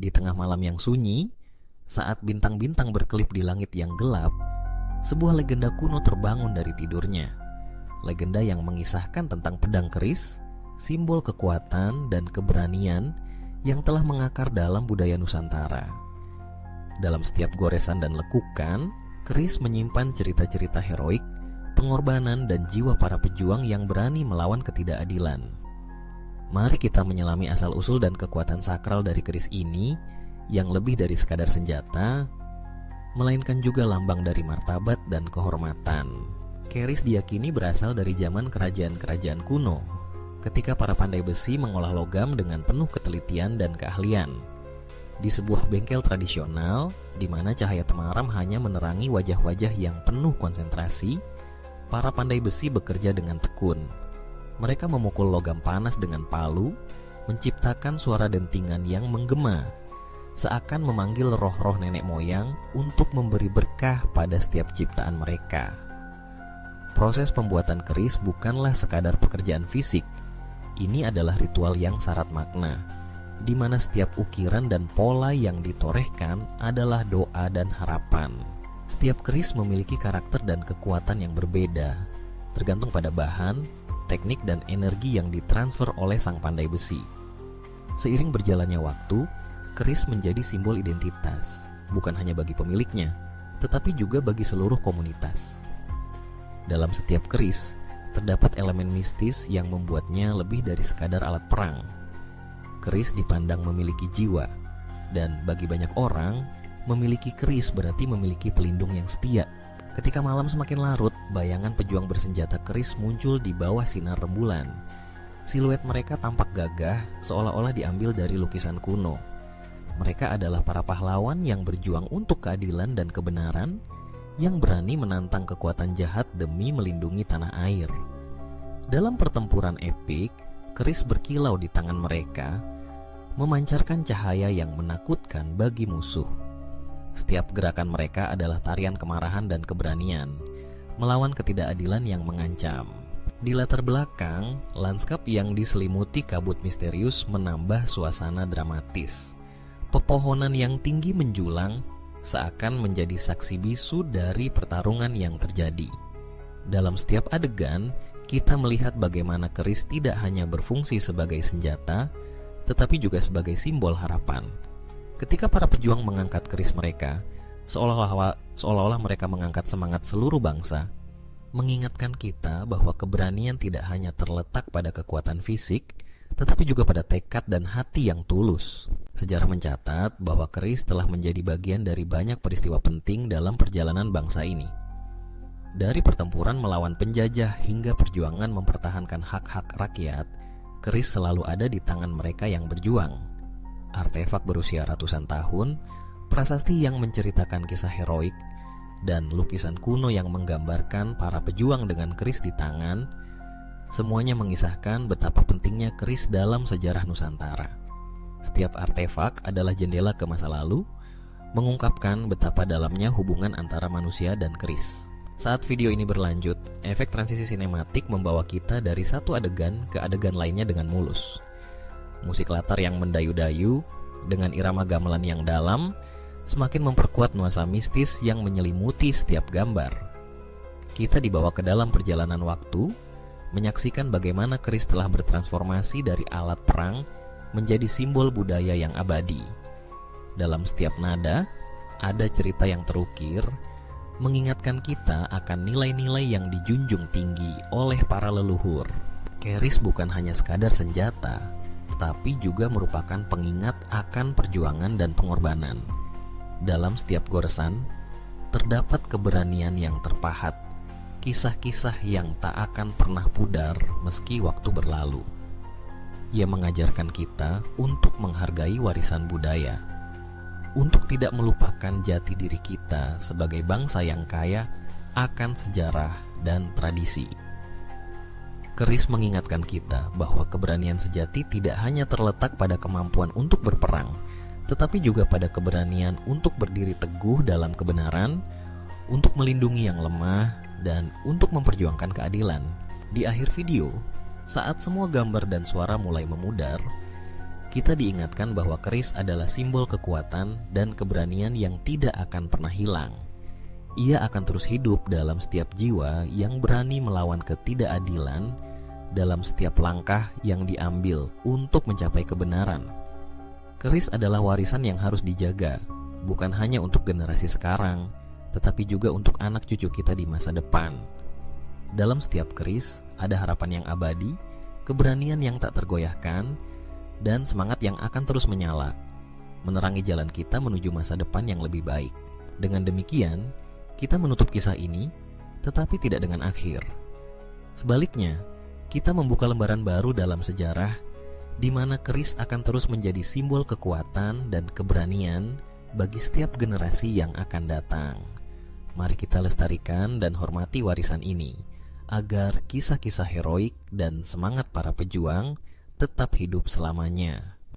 Di tengah malam yang sunyi, saat bintang-bintang berkelip di langit yang gelap, sebuah legenda kuno terbangun dari tidurnya. Legenda yang mengisahkan tentang pedang keris, simbol kekuatan dan keberanian yang telah mengakar dalam budaya Nusantara. Dalam setiap goresan dan lekukan, keris menyimpan cerita-cerita heroik, pengorbanan dan jiwa para pejuang yang berani melawan ketidakadilan. Mari kita menyelami asal-usul dan kekuatan sakral dari keris ini yang lebih dari sekadar senjata, melainkan juga lambang dari martabat dan kehormatan. Keris diyakini berasal dari zaman kerajaan-kerajaan kuno, ketika para pandai besi mengolah logam dengan penuh ketelitian dan keahlian. Di sebuah bengkel tradisional, di mana cahaya temaram hanya menerangi wajah-wajah yang penuh konsentrasi, para pandai besi bekerja dengan tekun. Mereka memukul logam panas dengan palu, menciptakan suara dentingan yang menggema, seakan memanggil roh-roh nenek moyang untuk memberi berkah pada setiap ciptaan mereka. Proses pembuatan keris bukanlah sekadar pekerjaan fisik. Ini adalah ritual yang syarat makna, di mana setiap ukiran dan pola yang ditorehkan adalah doa dan harapan. Setiap keris memiliki karakter dan kekuatan yang berbeda, tergantung pada bahan, teknik dan energi yang ditransfer oleh sang pandai besi. Seiring berjalannya waktu, keris menjadi simbol identitas, bukan hanya bagi pemiliknya, tetapi juga bagi seluruh komunitas. Dalam setiap keris, terdapat elemen mistis yang membuatnya lebih dari sekadar alat perang. Keris dipandang memiliki jiwa, dan bagi banyak orang, memiliki keris berarti memiliki pelindung yang setia. Ketika malam semakin larut, bayangan pejuang bersenjata keris muncul di bawah sinar rembulan. Siluet mereka tampak gagah, seolah-olah diambil dari lukisan kuno. Mereka adalah para pahlawan yang berjuang untuk keadilan dan kebenaran, yang berani menantang kekuatan jahat demi melindungi tanah air. Dalam pertempuran epik, keris berkilau di tangan mereka, memancarkan cahaya yang menakutkan bagi musuh. Setiap gerakan mereka adalah tarian kemarahan dan keberanian, melawan ketidakadilan yang mengancam. Di latar belakang, lanskap yang diselimuti kabut misterius menambah suasana dramatis. Pepohonan yang tinggi menjulang, seakan menjadi saksi bisu dari pertarungan yang terjadi. Dalam setiap adegan, kita melihat bagaimana keris tidak hanya berfungsi sebagai senjata, tetapi juga sebagai simbol harapan. Ketika para pejuang mengangkat keris mereka, seolah-olah mereka mengangkat semangat seluruh bangsa, mengingatkan kita bahwa keberanian tidak hanya terletak pada kekuatan fisik, tetapi juga pada tekad dan hati yang tulus. Sejarah mencatat bahwa keris telah menjadi bagian dari banyak peristiwa penting dalam perjalanan bangsa ini. Dari pertempuran melawan penjajah hingga perjuangan mempertahankan hak-hak rakyat, keris selalu ada di tangan mereka yang berjuang. Artefak berusia ratusan tahun, prasasti yang menceritakan kisah heroik, dan lukisan kuno yang menggambarkan para pejuang dengan keris di tangan, semuanya mengisahkan betapa pentingnya keris dalam sejarah Nusantara. Setiap artefak adalah jendela ke masa lalu, mengungkapkan betapa dalamnya hubungan antara manusia dan keris. Saat video ini berlanjut, efek transisi sinematik membawa kita dari satu adegan ke adegan lainnya dengan mulus. Musik latar yang mendayu-dayu dengan irama gamelan yang dalam semakin memperkuat nuansa mistis yang menyelimuti setiap gambar. Kita dibawa ke dalam perjalanan waktu, menyaksikan bagaimana keris telah bertransformasi dari alat perang menjadi simbol budaya yang abadi. Dalam setiap nada, ada cerita yang terukir, mengingatkan kita akan nilai-nilai yang dijunjung tinggi oleh para leluhur. Keris bukan hanya sekadar senjata, tetapi juga merupakan pengingat akan perjuangan dan pengorbanan. Dalam setiap goresan, terdapat keberanian yang terpahat, kisah-kisah yang tak akan pernah pudar meski waktu berlalu. Ia mengajarkan kita untuk menghargai warisan budaya, untuk tidak melupakan jati diri kita sebagai bangsa yang kaya akan sejarah dan tradisi. Keris mengingatkan kita bahwa keberanian sejati tidak hanya terletak pada kemampuan untuk berperang, tetapi juga pada keberanian untuk berdiri teguh dalam kebenaran, untuk melindungi yang lemah, dan untuk memperjuangkan keadilan. Di akhir video, saat semua gambar dan suara mulai memudar, kita diingatkan bahwa keris adalah simbol kekuatan dan keberanian yang tidak akan pernah hilang. Ia akan terus hidup dalam setiap jiwa yang berani melawan ketidakadilan, dalam setiap langkah yang diambil untuk mencapai kebenaran. Keris adalah warisan yang harus dijaga, bukan hanya untuk generasi sekarang, tetapi juga untuk anak cucu kita di masa depan. Dalam setiap keris ada harapan yang abadi, keberanian yang tak tergoyahkan, dan semangat yang akan terus menyala, menerangi jalan kita menuju masa depan yang lebih baik. Dengan demikian, kita menutup kisah ini, tetapi tidak dengan akhir. Sebaliknya, kita membuka lembaran baru dalam sejarah, di mana keris akan terus menjadi simbol kekuatan dan keberanian bagi setiap generasi yang akan datang. Mari kita lestarikan dan hormati warisan ini, agar kisah-kisah heroik dan semangat para pejuang tetap hidup selamanya.